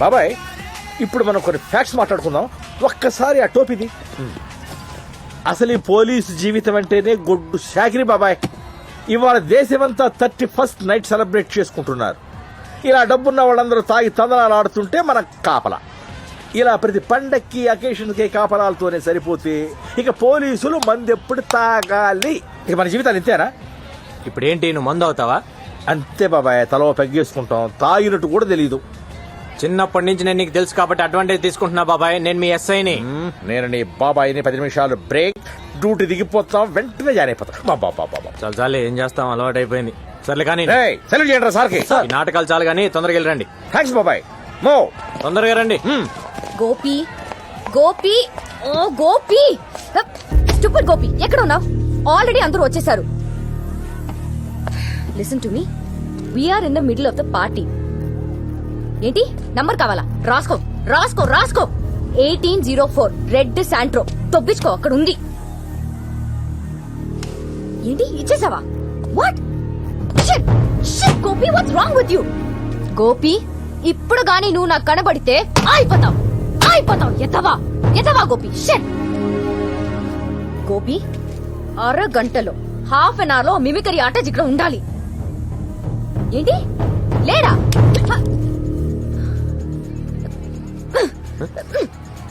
బాబాయ్ ఇప్పుడు మనం కొన్ని ఫ్యాక్ట్స్ మాట్లాడుకుందాం. ఒక్కసారి ఆ టోపీది. అసలు ఈ పోలీసు జీవితం అంటేనే గొడ్డు శాకిరి బాబాయ్. ఇవాళ దేశమంతా 31st నైట్ సెలబ్రేట్ చేసుకుంటున్నారు. ఇలా డబ్బున్న వాళ్ళందరూ తాగి తందనాలు ఆడుతుంటే మన కాపలా. ఇలా ప్రతి పండక్కి అకేషన్కి కాపలాలతోనే సరిపోతే ఇక పోలీసులు మందెప్పుడు తాగాలి? ఇక మన జీవితాలు ఇంతేనా? ఇప్పుడేంటి నువ్వు మందు అవుతావా? అంతే బాబాయ్, తలో పెగ్గేసుకుంటాం. తాగినట్టు కూడా తెలీదు. చిన్నప్పటి నుంచి నేను నీకు తెలుసు కాబట్టి అడ్వాంటేజ్ తీసుకుంటున్నా బాబాయ్. నేను మీ ఎస్ఐని. నేను నీ బాబాయిని 10 నిమిషాలు బ్రేక్, డ్యూటీ దిగిపోతాం, వెంటనే జాయిన్ అయిపోతాం. చాలు చాలు, ఏం చేస్తాం, అలవాటు అయిపోయింది. సర్లే కానీ సెలెక్ట్ చేయండి సార్కి. ఈ నాటకాలు చాలు కానీ తొందరగా వెళ్ళరండి. థ్యాంక్స్ బాబాయ్. మో తొందరగా రండి. గోపి గోపి ఓ గోపి, స్టూపిడ్ గోపి, ఎక్కడ ఉన్నావు? ఆల్రెడీ అందరూ వచ్చేసారు. Listen to me, we're in the middle of the party. ఏంటి నంబర్ కావాలా? రాసుకో రాసుకో రాసుకో. 1804 రెడ్ శాంట్రో. తొప్పించుకో, అక్కడ ఉంది. ఏంటి ఇచ్చేసావా? What shit shit Gopi, what's wrong with you? Gopi, ఇప్పుడు గానీ నువ్వు నాకు కనబడితే అయిపోతావు అయిపోతావు. ఎత్తవా ఎత్తవా గోపి. షిట్ గోపి, అరగంటలో హాఫ్ అన్ అవర్ లో మిమికరీ ఆట ఇక్కడ ఉండాలి. ఏంటి లేడా?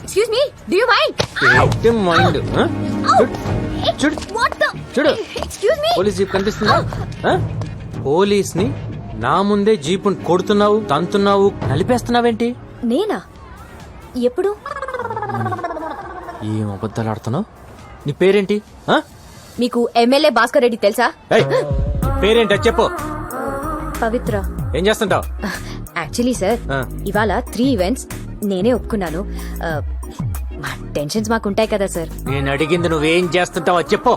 Excuse me, do you mind? Mind చూడు చూడు, ఎక్స్క్యూజ్ మీ, పోలీస్ జీప్ కనిపిస్తుందా? పోలీస్ ని నా ముందే జీపుని కొడుతున్నావు, తంతున్నావు, నలిపేస్తున్నావేంటి? నేనా? ఎప్పుడు? ఏం అబద్ధాలు ఆడుతున్నావు? నీ పేరేంటి? మీకు ఎమ్మెల్యే భాస్కర్ రెడ్డి తెలుసా? పేరేంటో చెప్పు. పవిత్ర. ఏం చేస్తుంటావు? యాక్చువల్లీ సార్, ఇవాళ 3 ఈవెంట్స్ నేనే ఒప్పుకున్నాను. మా టెన్షన్స్ మాకుంటాయి కదా సార్. నేను అడిగింది నువ్వేం చేస్తుంటావో చెప్పు.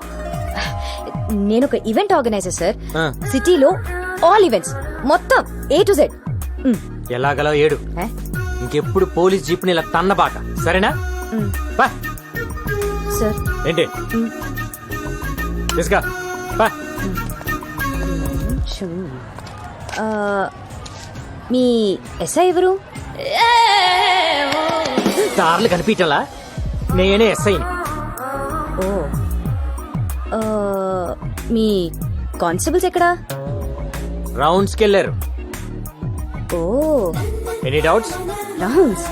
నేను ఒక ఈవెంట్ ఆర్గనైజర్ సార్. సిటీలో ఆల్ ఈవెంట్స్ మొత్తం A to Z. ఎలాగలో ఏడు. ఇంకెప్పుడు పోలీస్ జీప్ ని ఇలా తన్నబాక, సరేనా? సార్ ఏంటి తీసుకా. మీ ఎస్ఐ ఎవరు? కార్లు కనిపించలా? నేనే ఎస్ఐని. ఓ, మీ కానిస్టేబుల్స్ ఎక్కడా? రౌండ్స్ కి వెళ్ళారు. Oh, any doubts? Rounds.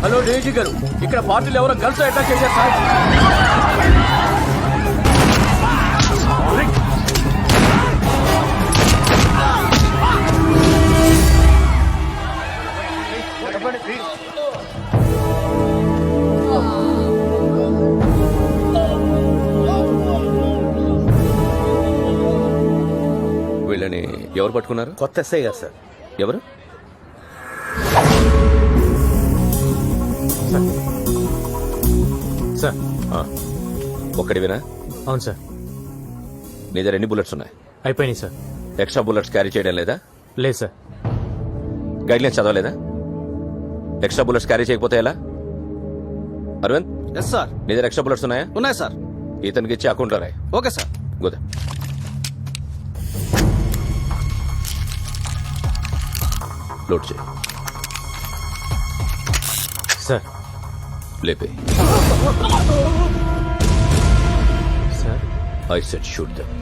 Hello Daisy garu, ఇక్కడ పార్టీలు ఎవరో గర్ల్స్ అటాక్ చేశారు సార్. వీళ్ళని ఎవరు పట్టుకున్నారు? కొత్త ఎస్ఐ గారు సార్. ఎవరు? సార్ ఒక్కడివేనా? అవును సార్. నీ దగ్గర ఎన్ని బుల్లెట్స్ ఉన్నాయి? అయిపోయినాయి సార్. ఎక్స్ట్రా బుల్లెట్స్ క్యారీ చేయడం లేదా? లేదు సార్. గైడ్లైన్స్ చదవలేదా? ఎక్స్ట్రా బుల్లెట్స్ క్యారీ చేయకపోతే ఎలా? Aravind, yes sir. నీ దగ్గర ఎక్స్ట్రా బుల్లెట్స్ ఉన్నాయా? ఉన్నాయి సార్. ఇతనికి ఇచ్చి అకౌంట్లో రాయి. Okay sir. గోదా లోడ్ చేయి. సార్ లేపే. Sir I said shoot them.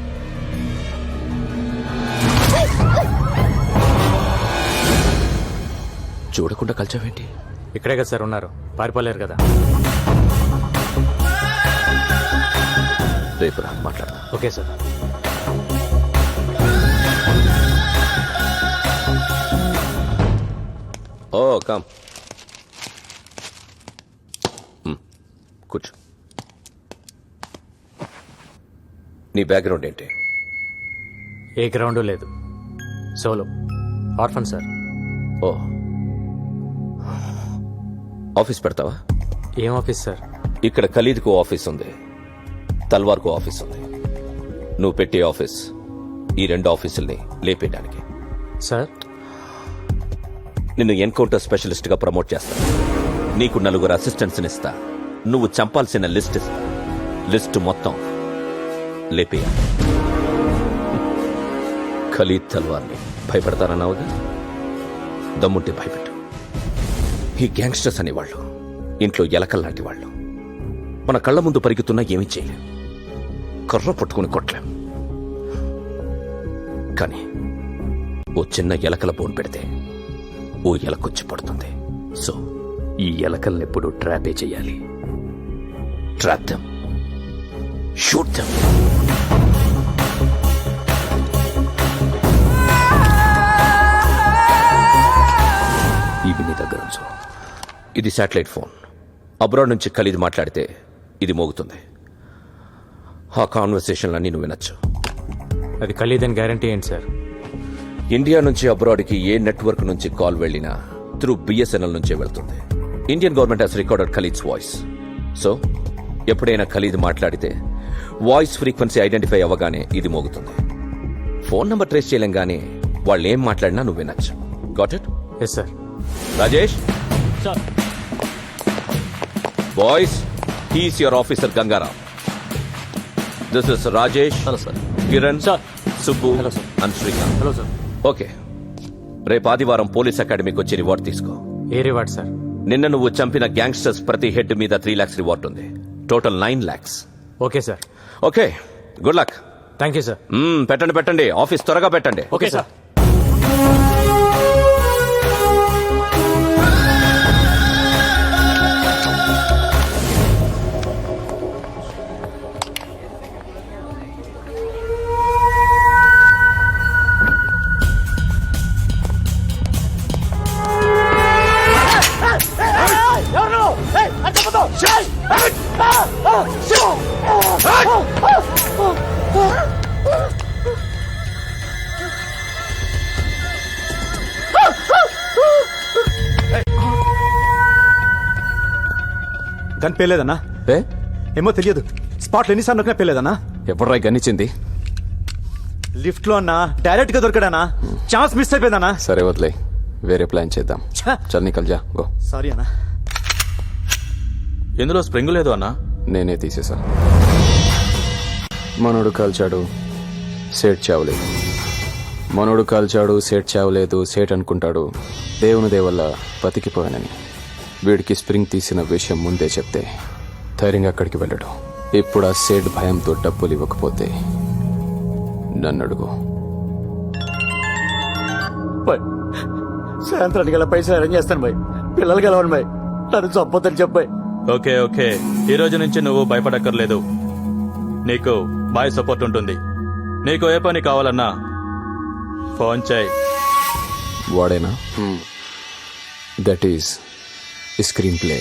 చూడకుండా కలిచావేంటి? ఇక్కడే కదా సార్ ఉన్నారు, పారిపోలేరు కదా. రేపు రా మాట్లాడదాం. Okay sir. ఓ కమ్, కూర్చో. నీ బ్యాక్గ్రౌండ్ ఏంటి? ఏ గ్రౌండ్ లేదు, సోలో ఆర్ఫన్ సార్. ఓ, ఆఫీస్ పెడతావా? ఏం ఆఫీస్ సార్? ఇక్కడ ఖలీద్కు ఆఫీస్ ఉంది, తల్వార్కు ఆఫీస్ ఉంది. నువ్వు పెట్టే ఆఫీస్ ఈ 2 ఆఫీసుల్ని లేపేయడానికి. సార్ నిన్ను ఎన్కౌంటర్ స్పెషలిస్ట్ గా ప్రమోట్ చేస్తా. నీకు 4 అసిస్టెంట్స్ ఇస్తా. నువ్వు చంపాల్సిన లిస్ట్ ఇస్తా. లిస్ట్ మొత్తం లేపేయ. ఖలీద్ తల్వార్ని భయపెడతానన్నావుగా, దమ్ముంటే భయపెట్టు. ఈ గ్యాంగ్స్టర్స్ అనేవాళ్ళు ఇంట్లో ఎలకల్లాంటి వాళ్ళు. మన కళ్ళ ముందు పరిగెత్తున్నా ఏమీ చేయలేం, కర్ర పట్టుకుని కొట్టలేం. కానీ ఓ చిన్న ఎలకల బోన్ పెడితే ఓ ఎలకొచ్చి పడుతుంది. సో ఈ ఎలకల్నెప్పుడు ట్రాపే చేయాలి. Trap them, shoot them. ఇవి నీ దగ్గర ఉంచు. ఇది శాటిలైట్ ఫోన్. అబ్రాడ్ నుంచి ఖలీద్ మాట్లాడితే ఇది మోగుతుంది. ఆ కాన్వర్సేషన్లన్నీ నువ్వు వినొచ్చు. అది ఖలీదని గ్యారంటీ ఏంటి సార్? ఇండియా నుంచి అబ్రాడ్కి ఏ నెట్వర్క్ నుంచి కాల్ వెళ్ళినా త్రూ బిఎస్ఎన్ఎల్ నుంచే వెళ్తుంది. Indian government has recorded Khalid's voice. So ఎప్పుడైనా ఖలీద్ మాట్లాడితే వాయిస్ ఫ్రీక్వెన్సీ ఐడెంటిఫై అవ్వగానే ఇది మోగుతుంది. ఫోన్ నంబర్ ట్రేస్ చేయలేంగానే వాళ్ళు ఏం మాట్లాడినా నువ్వు వినొచ్చు. Got it? Yes sir. Rajesh, boys, he's your officer Gangaram. This is Rajesh. Hello sir. Kiran, sir. Subbu hello sir. And Srikanth. Hello sir. Okay, రేపు ఆదివారం పోలీస్ అకాడమీకి వచ్చి రివార్డ్ తీసుకో. ఏ రివార్డ్ సార్? నిన్న నువ్వు చంపిన గ్యాంగ్స్టర్స్ ప్రతి హెడ్ మీద 3 lakhs రివార్డ్ ఉంది. Total 9 lakhs. Okay sir. Okay, good luck. Thank you sir. పెట్టండి, ఆఫీస్ త్వరగా పెట్టండి. Okay sir. గన్ పేలేదన్నా? ఏమో తెలియదు. స్పాట్లో ఎన్నిసార్లు నొక్కినా పేలేదన్నా. ఎప్పుడురా గన్నిచ్చింది? లిఫ్ట్ లో అన్నా, డైరెక్ట్ గా దొరికాడనా. Chance miss అయిపోయిందన్నా. సరే వదిలే, వేరే ప్లాన్ చేద్దాం. చల్ నికల్ జా, గో. సారీ అన్నా. ఇందులో స్ప్రింగ్ లేదు అన్నా. నేనే తీసేసా. మనోడు కాల్చాడు, సేట్ చావలేదు. మనోడు కాల్చాడు, సేట్ చావలేదు. సేట్ అనుకుంటాడు దేవుని దేవల్ల బతికిపోయానని. వీడికి స్ప్రింగ్ తీసిన విషయం ముందే చెప్తే ధైర్యంగా అక్కడికి వెళ్ళడు. ఇప్పుడు ఆ సేట్ భయంతో డబ్బులు ఇవ్వకపోతే నన్ను అడుగు. సాయంత్రానికి గల పైసలు అరేంజ్ చేస్తాను బాయ్. పిల్లలు గెలవండి బాయ్. నన్ను చంపొద్దని చెప్పాయి. ఓకే, ఈ రోజు నుంచి నువ్వు భయపడక్కర్లేదు. నీకు బాయ్ సపోర్ట్ ఉంటుంది. నీకు ఏ పని కావాలన్నా ఫోన్ చేయి. వాడేనా? That is screen play.